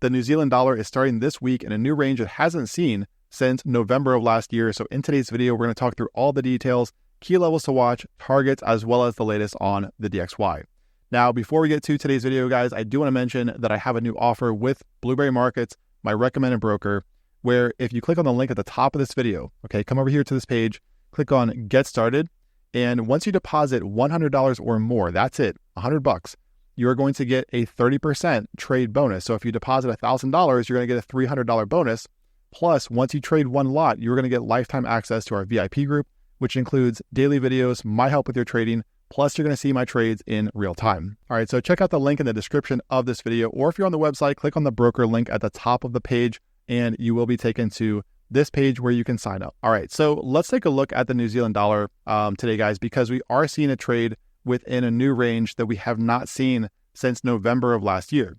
The New Zealand dollar is starting this week in a new range it hasn't seen since November of last year. So in today's video, we're going to talk through all the details, key levels to watch, targets, as well as the latest on the DXY. Now, before we get to today's video, guys, I do want to mention that I have a new offer with Blueberry Markets, my recommended broker, where if you click on the link at the top of this video, okay, come over here to this page, click on Get Started, and once you deposit $100 or more, that's it, $100, you're going to get a 30% trade bonus. So if you deposit $1,000, you're going to get a $300 bonus. Plus, once you trade one lot, you're going to get lifetime access to our VIP group, which includes daily videos, my help with your trading, plus you're going to see my trades in real time. All right, so check out the link in the description of this video, or if you're on the website, click on the broker link at the top of the page, and you will be taken to this page where you can sign up. All right, so let's take a look at the New Zealand dollar today, guys, because we are seeing a trade within a new range that we have not seen since November of last year.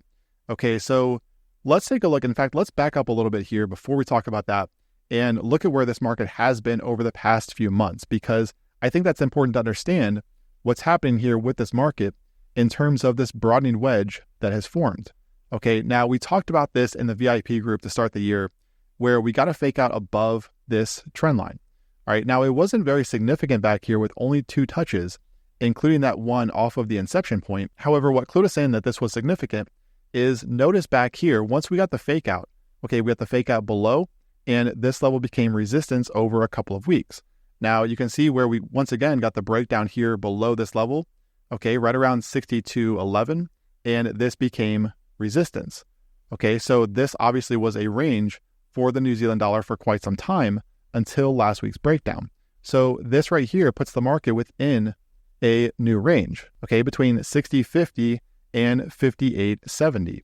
Okay, so let's take a look. In fact, let's back up a little bit here before we talk about that and look at where this market has been over the past few months, because I think that's important to understand what's happening here with this market in terms of this broadening wedge that has formed. Okay, now we talked about this in the VIP group to start the year, where we got a fake out above this trend line. All right, now it wasn't very significant back here with only 2 touches, including that one off of the inception point. However, what clued us in that this was significant is notice back here, once we got the fake out, okay, we got the fake out below, and this level became resistance over a couple of weeks. Now you can see where we once again got the breakdown here below this level, okay, right around 62.11, and this became resistance. Okay, so this obviously was a range for the New Zealand dollar for quite some time until last week's breakdown. So this right here puts the market within a new range, okay, between 60.50 and 58.70.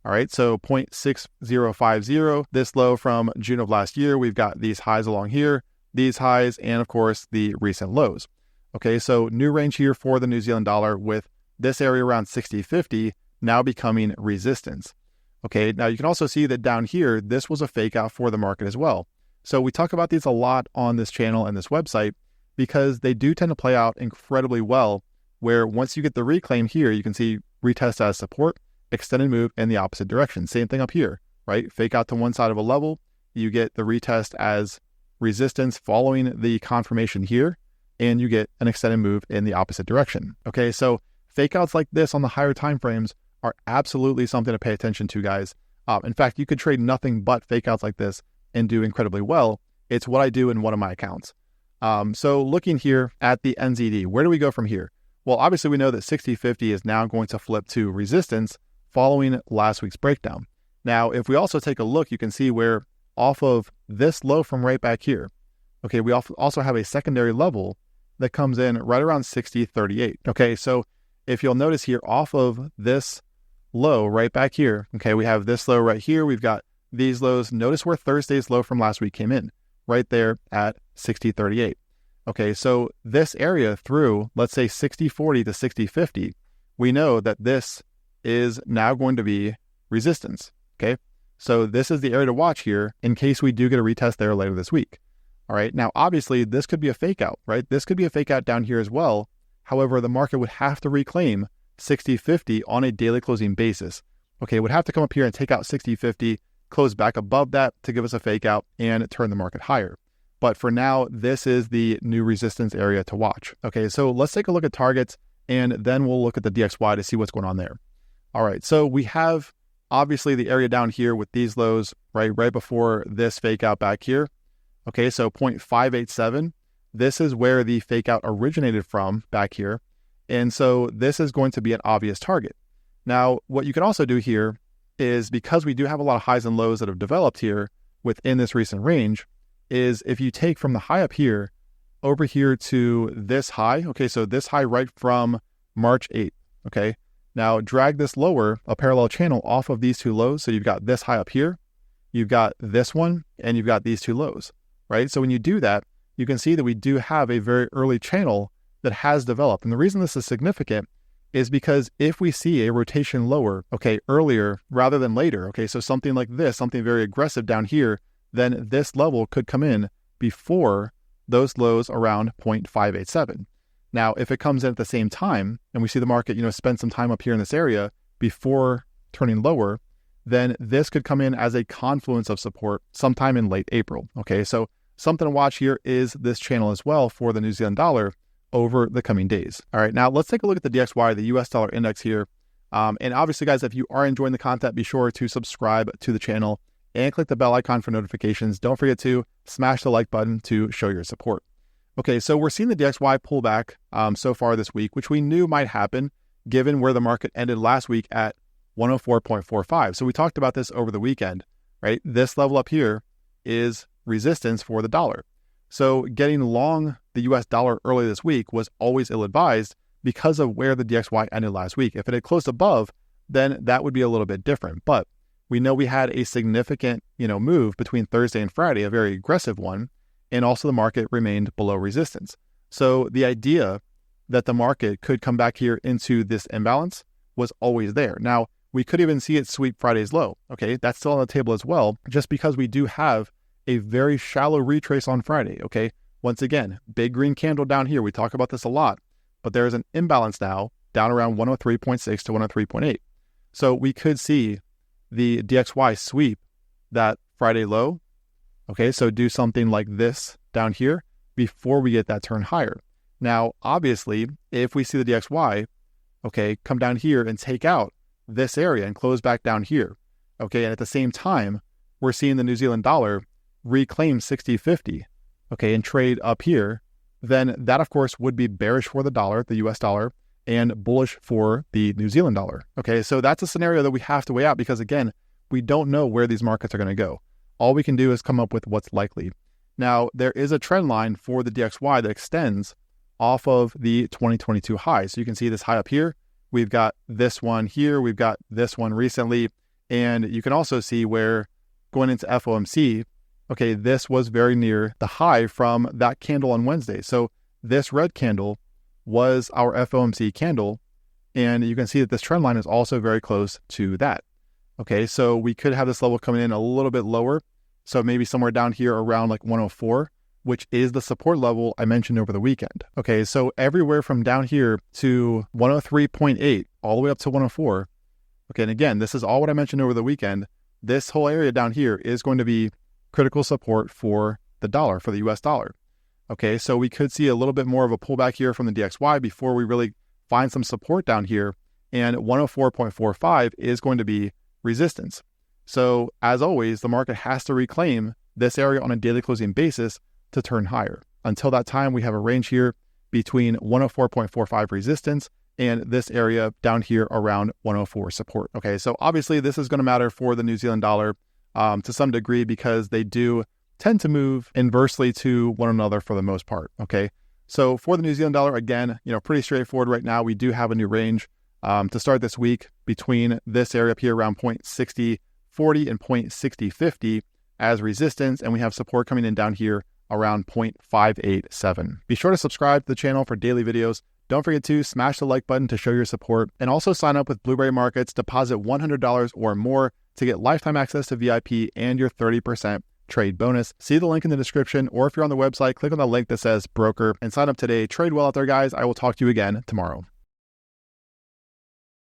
All right, so 0.6050, this low from June of last year, we've got these highs along here, these highs, and of course the recent lows. Okay, so new range here for the New Zealand dollar with this area around 60.50 now becoming resistance. Okay, now you can also see that down here, this was a fake out for the market as well. So we talk about these a lot on this channel and this website because they do tend to play out incredibly well, where once you get the reclaim here, you can see retest as support, extended move in the opposite direction. Same thing up here, right? Fake out to one side of a level, you get the retest as resistance following the confirmation here, and you get an extended move in the opposite direction. Okay, so fake outs like this on the higher time frames are absolutely something to pay attention to, guys. In fact, you could trade nothing but fake outs like this and do incredibly well. It's what I do in one of my accounts. So looking here at the NZD, where do we go from here? Well, obviously we know that 60.50 is now going to flip to resistance following last week's breakdown. Now, if we also take a look, you can see where off of this low from right back here, okay, we also have a secondary level that comes in right around 60.38. Okay, so if you'll notice here, off of this low right back here, okay, we have this low right here, we've got these lows. Notice where Thursday's low from last week came in, right there at 60.38. Okay, so this area through, let's say 60.40 to 60.50, we know that this is now going to be resistance, okay? So this is the area to watch here in case we do get a retest there later this week. All right, now obviously this could be a fake out, right? This could be a fake out down here as well. However, the market would have to reclaim 60.50 on a daily closing basis. Okay, it would have to come up here and take out 60.50, close back above that to give us a fake out and turn the market higher. But for now, this is the new resistance area to watch. Okay, so let's take a look at targets and then we'll look at the DXY to see what's going on there. All right, so we have obviously the area down here with these lows, right before this fake out back here. Okay, so 0.587. This is where the fake out originated from back here. And so this is going to be an obvious target. Now, what you can also do here is, because we do have a lot of highs and lows that have developed here within this recent range, is if you take from the high up here over here to this high, okay, so this high right from March 8th, okay, now drag this lower, a parallel channel off of these 2 lows. So you've got this high up here, you've got this one, and you've got these 2 lows, right? So when you do that, you can see that we do have a very early channel that has developed. And the reason this is significant is because if we see a rotation lower, okay, earlier rather than later, okay, so something like this, something very aggressive down here, then this level could come in before those lows around 0.587. Now, if it comes in at the same time and we see the market, spend some time up here in this area before turning lower, then this could come in as a confluence of support sometime in late April. Okay, so something to watch here is this channel as well for the New Zealand dollar over the coming days. All right, now let's take a look at the DXY, the US dollar index here. And obviously, guys, if you are enjoying the content, be sure to subscribe to the channel and click the bell icon for notifications. Don't forget to smash the like button to show your support. Okay, so we're seeing the DXY pull back so far this week, which we knew might happen given where the market ended last week at 104.45. So we talked about this over the weekend, right? This level up here is resistance for the dollar. So getting long the US dollar early this week was always ill-advised because of where the DXY ended last week. If it had closed above, then that would be a little bit different. But we know we had a significant, move between Thursday and Friday, a very aggressive one, and also the market remained below resistance. So the idea that the market could come back here into this imbalance was always there. Now, we could even see it sweep Friday's low. Okay, that's still on the table as well, just because we do have a very shallow retrace on Friday. Okay, once again, big green candle down here. We talk about this a lot, but there's an imbalance now down around 103.6 to 103.8. So we could see the DXY sweep that Friday low. Okay, so do something like this down here before we get that turn higher. Now, obviously, if we see the DXY, okay, come down here and take out this area and close back down here, okay, and at the same time, we're seeing the New Zealand dollar reclaim 60.50, okay, and trade up here, then that, of course, would be bearish for the dollar, the US dollar, and bullish for the New Zealand dollar. Okay, so that's a scenario that we have to weigh out because, again, we don't know where these markets are going to go. All we can do is come up with what's likely. Now, there is a trend line for the DXY that extends off of the 2022 high. So you can see this high up here. We've got this one here. We've got this one recently. And you can also see where going into FOMC, okay, this was very near the high from that candle on Wednesday. So this red candle was our FOMC candle. And you can see that this trend line is also very close to that. Okay, so we could have this level coming in a little bit lower. So maybe somewhere down here around like 104, which is the support level I mentioned over the weekend. Okay, so everywhere from down here to 103.8 all the way up to 104. Okay, and again, this is all what I mentioned over the weekend. This whole area down here is going to be critical support for the dollar, for the US dollar. Okay, so we could see a little bit more of a pullback here from the DXY before we really find some support down here. And 104.45 is going to be resistance. So as always, the market has to reclaim this area on a daily closing basis to turn higher. Until that time, we have a range here between 104.45 resistance and this area down here around 104 support. Okay, so obviously this is going to matter for the New Zealand dollar to some degree because they do tend to move inversely to one another for the most part. Okay, so for the New Zealand dollar, again, pretty straightforward right now. We do have a new range to start this week between this area up here around 0.6040 and 0.6050 as resistance, and we have support coming in down here around 0.587. Be sure to subscribe to the channel for daily videos. Don't forget to smash the like button to show your support, and also sign up with Blueberry Markets. Deposit $100 or more to get lifetime access to VIP and your 30% trade bonus. See the link in the description, or if you're on the website, click on the link that says broker and sign up today. Trade well out there, guys. I will talk to you again tomorrow.